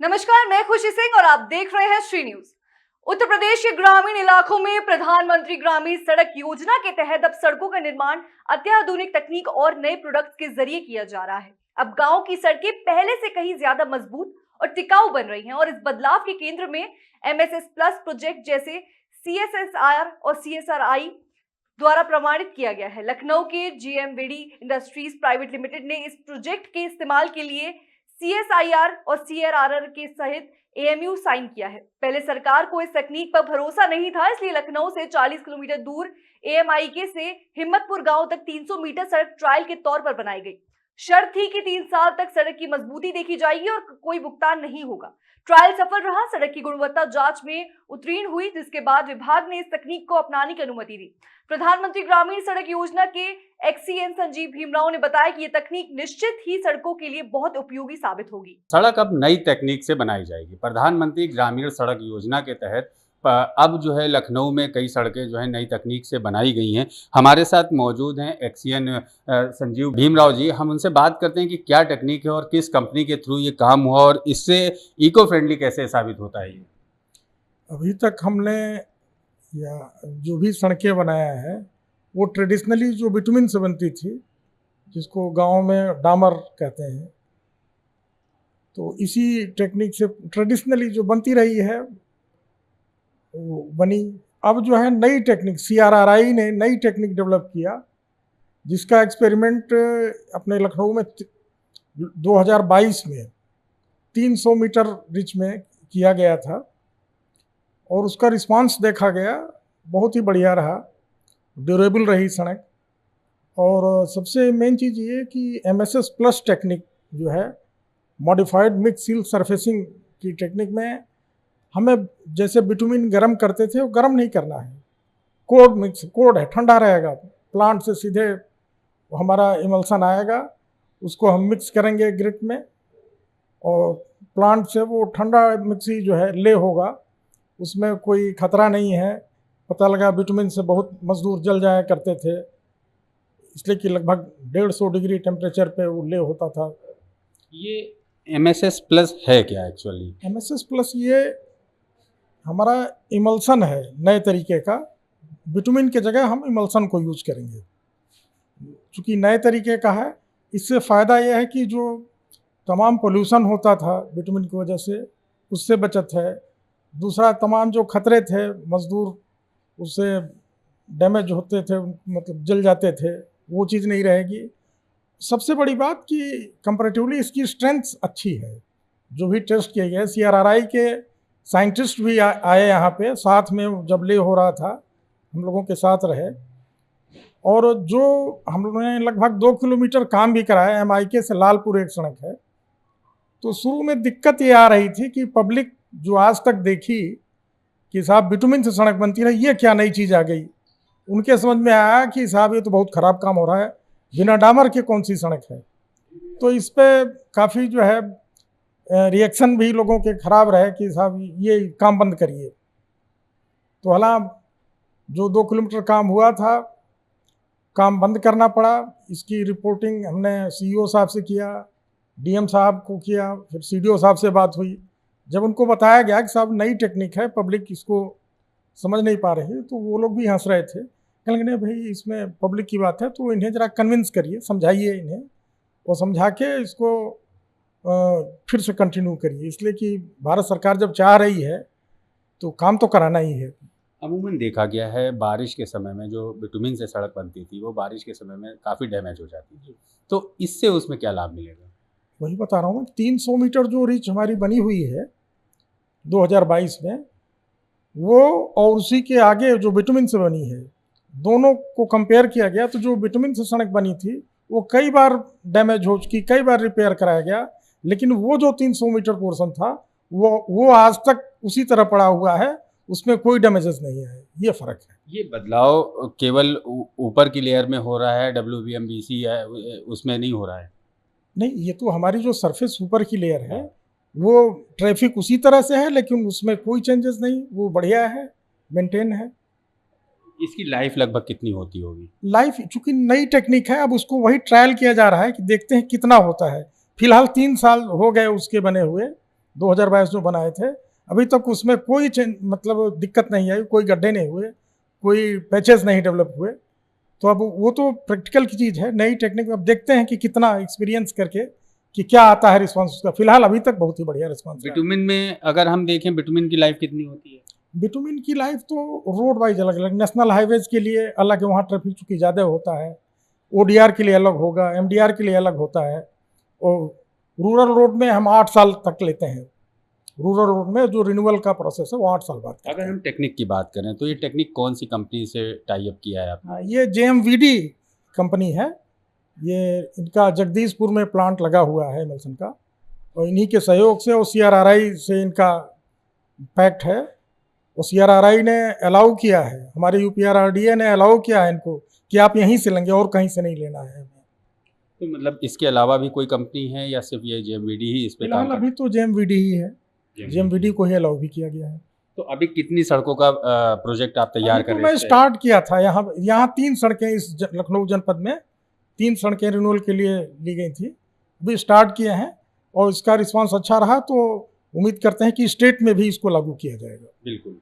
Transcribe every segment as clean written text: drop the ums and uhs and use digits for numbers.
नमस्कार, मैं खुशी सिंह और आप देख रहे हैं श्री न्यूज। उत्तर प्रदेश के ग्रामीण इलाकों में प्रधानमंत्री ग्रामीण सड़क योजना के तहत अब सड़कों का निर्माण अत्याधुनिक तकनीक और नए प्रोडक्ट्स के जरिए किया जा रहा है। अब गांव की सड़कें पहले से कहीं ज्यादा मजबूत और टिकाऊ बन रही हैं और इस बदलाव के केंद्र में एमएसएस प्लस प्रोजेक्ट जैसे सीएसएसआर और सीएसआरआई द्वारा प्रमाणित किया गया है। लखनऊ के जीएमवीडी इंडस्ट्रीज प्राइवेट लिमिटेड ने इस प्रोजेक्ट के इस्तेमाल के लिए सीएसआईआर और सीआरआर के सहित एएमयू साइन किया है। पहले सरकार को इस तकनीक पर भरोसा नहीं था, इसलिए लखनऊ से 40 किलोमीटर दूर एएमआईके से हिम्मतपुर गांव तक 300 मीटर सड़क ट्रायल के तौर पर बनाई गई। शर्त थी कि 3 साल तक सड़क की मजबूती देखी जाएगी और कोई भुगतान नहीं होगा। ट्रायल सफल रहा, सड़क की गुणवत्ता जांच में उत्तीर्ण हुई, जिसके बाद विभाग ने इस तकनीक को अपनाने की अनुमति दी। प्रधानमंत्री ग्रामीण सड़क योजना के एक्सीएन संजीव भीमराव ने बताया कि ये तकनीक निश्चित ही सड़कों के लिए बहुत उपयोगी साबित होगी। सड़क अब नई तकनीक से बनाई जाएगी। प्रधानमंत्री ग्रामीण सड़क योजना के तहत अब जो है लखनऊ में कई सड़कें जो है नई तकनीक से बनाई गई हैं। हमारे साथ मौजूद हैं एक्सीएन संजीव भीमराव जी। हम उनसे बात करते हैं कि क्या टेक्निक है और किस कंपनी के थ्रू ये काम हुआ और इससे इको फ्रेंडली कैसे साबित होता है। ये अभी तक हमने या जो भी सड़कें बनाया है वो ट्रेडिशनली जो बिटुमिन से बनती थी, जिसको गांव में डामर कहते हैं, तो इसी टेक्निक से ट्रेडिशनली जो बनती रही है वो बनी। अब जो है नई टेक्निक सीआरआरआई ने नई टेक्निक डेवलप किया, जिसका एक्सपेरिमेंट अपने लखनऊ में 2022 में 300 मीटर रिच में किया गया था और उसका रिस्पांस देखा गया, बहुत ही बढ़िया रहा, ड्यूरेबल रही सड़क। और सबसे मेन चीज़ ये कि एमएसएस प्लस टेक्निक जो है मॉडिफाइड मिक्स सील सरफेसिंग की टेक्निक में हमें जैसे बिटुमिन गर्म करते थे वो गर्म नहीं करना है। कोड है, ठंडा रहेगा, प्लांट से सीधे हमारा इमल्सन आएगा, उसको हम मिक्स करेंगे ग्रिट में और प्लांट से वो ठंडा मिक्सी जो है ले होगा, उसमें कोई खतरा नहीं है। पता लगा बिटुमिन से बहुत मजदूर जल जाया करते थे, इसलिए कि लगभग 150 डिग्री टेम्परेचर पे वो ले होता था। ये एमएसएस प्लस है क्या एक्चुअली? एमएसएस प्लस ये हमारा इमल्सन है नए तरीके का। बिटुमिन के जगह हम इमल्सन को यूज करेंगे, चूँकि नए तरीके का है। इससे फ़ायदा यह है कि जो तमाम पोल्यूशन होता था बिटुमिन की वजह से, उससे बचत है। दूसरा, तमाम जो खतरे थे, मजदूर उससे डैमेज होते थे, मतलब जल जाते थे, वो चीज़ नहीं रहेगी। सबसे बड़ी बात कि कंपैरेटिवली इसकी स्ट्रेंथ अच्छी है। जो भी टेस्ट किए गए, सीआरआरआई के साइंटिस्ट भी आए यहाँ पे साथ में, जब ले हो रहा था हम लोगों के साथ रहे। और जो हम लोगों ने लगभग 2 किलोमीटर काम भी कराया, एमआईके से लालपुर एक सड़क है। तो शुरू में दिक्कत ये आ रही थी कि पब्लिक जो आज तक देखी कि साहब बिटुमिन से सड़क बनती रही, ये क्या नई चीज़ आ गई, उनके समझ में आया कि साहब ये तो बहुत ख़राब काम हो रहा है, बिना डामर के कौन सी सड़क है। तो इस पर काफ़ी जो है रिएक्शन भी लोगों के ख़राब रहे कि साहब ये काम बंद करिए। तो हालांकि जो 2 किलोमीटर काम हुआ था, काम बंद करना पड़ा। इसकी रिपोर्टिंग हमने सीईओ साहब से किया, डीएम साहब को किया, फिर सीडीओ साहब से बात हुई। जब उनको बताया गया कि साहब नई टेक्निक है, पब्लिक इसको समझ नहीं पा रही, तो वो लोग भी हंस रहे थे। कहने लगे नहीं भाई, इसमें पब्लिक की बात है, तो इन्हें ज़रा कन्विंस करिए, समझाइए इन्हें, और समझा के इसको फिर से कंटिन्यू करिए। इसलिए कि भारत सरकार जब चाह रही है तो काम तो कराना ही है। अमूमन देखा गया है बारिश के समय में जो बिटुमिन से सड़क बनती थी वो बारिश के समय में काफ़ी डैमेज हो जाती थी, तो इससे उसमें क्या लाभ मिलेगा? वही बता रहा हूँ, 300 मीटर जो रिच हमारी बनी हुई है 2022 में, वो और उसी के आगे जो बिटुमिन से बनी है, दोनों को कंपेयर किया गया तो जो बिटुमिन से सड़क बनी थी वो कई बार डैमेज हो चुकी, कई बार रिपेयर कराया गया, लेकिन वो जो 300 मीटर पोर्शन था वो आज तक उसी तरह पड़ा हुआ है, उसमें कोई डैमेजेस नहीं है। ये फ़र्क है। ये बदलाव केवल ऊपर की लेयर में हो रहा है, WBMBC है उसमें नहीं हो रहा है? नहीं, ये तो हमारी जो सरफेस ऊपर की लेयर है वो ट्रैफिक उसी तरह से है, लेकिन उसमें कोई चेंजेस नहीं, वो बढ़िया है, मेंटेन है। इसकी लाइफ लगभग कितनी होती होगी? लाइफ चूँकि नई टेक्निक है, अब उसको वही ट्रायल किया जा रहा है कि देखते हैं कितना होता है। फिलहाल 3 साल हो गए उसके बने हुए, 2022 में बनाए थे, अभी तक उसमें कोई मतलब दिक्कत नहीं आई, कोई गड्ढे नहीं हुए, कोई पैचेस नहीं डेवलप हुए। तो अब वो तो प्रैक्टिकल की चीज़ है, नई टेक्निक। अब देखते हैं कि कितना एक्सपीरियंस करके कि क्या आता है रिस्पांस उसका। फिलहाल अभी तक बहुत ही बढ़िया रिस्पांस है। बिटुमिन में अगर हम देखें, बिटुमिन की लाइफ कितनी होती है? बिटुमिन की लाइफ तो रोड वाइज अलग अलग, नेशनल हाईवेज के लिए अलग है, वहाँ ट्रैफिक चूँकि ज़्यादा होता है, ओडीआर के लिए अलग होगा, एमडीआर के लिए अलग होता है। और रूरल रोड में हम 8 साल तक लेते हैं। रूरल रोड में जो रिन्यूअल का प्रोसेस है वो 8 साल बाद करते अगर हैं। हम टेक्निक की बात करें तो ये टेक्निक कौन सी कंपनी से टाई अप किया है आपने? हाँ, ये जेएमवीडी कंपनी है। ये इनका जगदीशपुर में प्लांट लगा हुआ है इमल्सन का, और इन्हीं के सहयोग से और सीआरआरआई से इनका पैक्ट है। और सीआरआरआई ने अलाउ किया है, हमारे यूपीआरआरडीए ने अलाउ किया है इनको कि आप यहीं से लेंगे और कहीं से नहीं लेना है हमें। तो मतलब इसके अलावा भी कोई कंपनी है या सिर्फ ये जेएमवीडी ही इस पे फिलहाल काम अभी तो जेएमवीडी ही है, करती है? जेएमवीडी को ही अलाउ भी किया गया है। तो अभी कितनी सड़कों का प्रोजेक्ट आप तैयार अभी कर तो रहे मैं हैं? स्टार्ट किया था, यहाँ 3 सड़कें इस लखनऊ जनपद में 3 सड़कें रिन्यूअल के लिए ली गई थी, अभी स्टार्ट किए हैं और इसका रिस्पांस अच्छा रहा तो उम्मीद करते हैं कि स्टेट में भी इसको लागू किया जाएगा। बिल्कुल।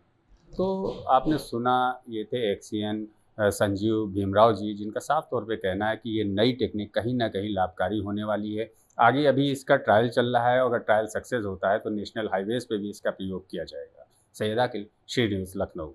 तो आपने सुना, ये थे एक्सीएन संजीव भीमराव जी, जिनका साफ तौर पे कहना है कि ये नई टेक्निक कहीं ना कहीं लाभकारी होने वाली है। आगे अभी इसका ट्रायल चल रहा है और अगर ट्रायल सक्सेस होता है तो नेशनल हाईवेज पे भी इसका प्रयोग किया जाएगा। सैयद आकिल, श्री न्यूज़, लखनऊ।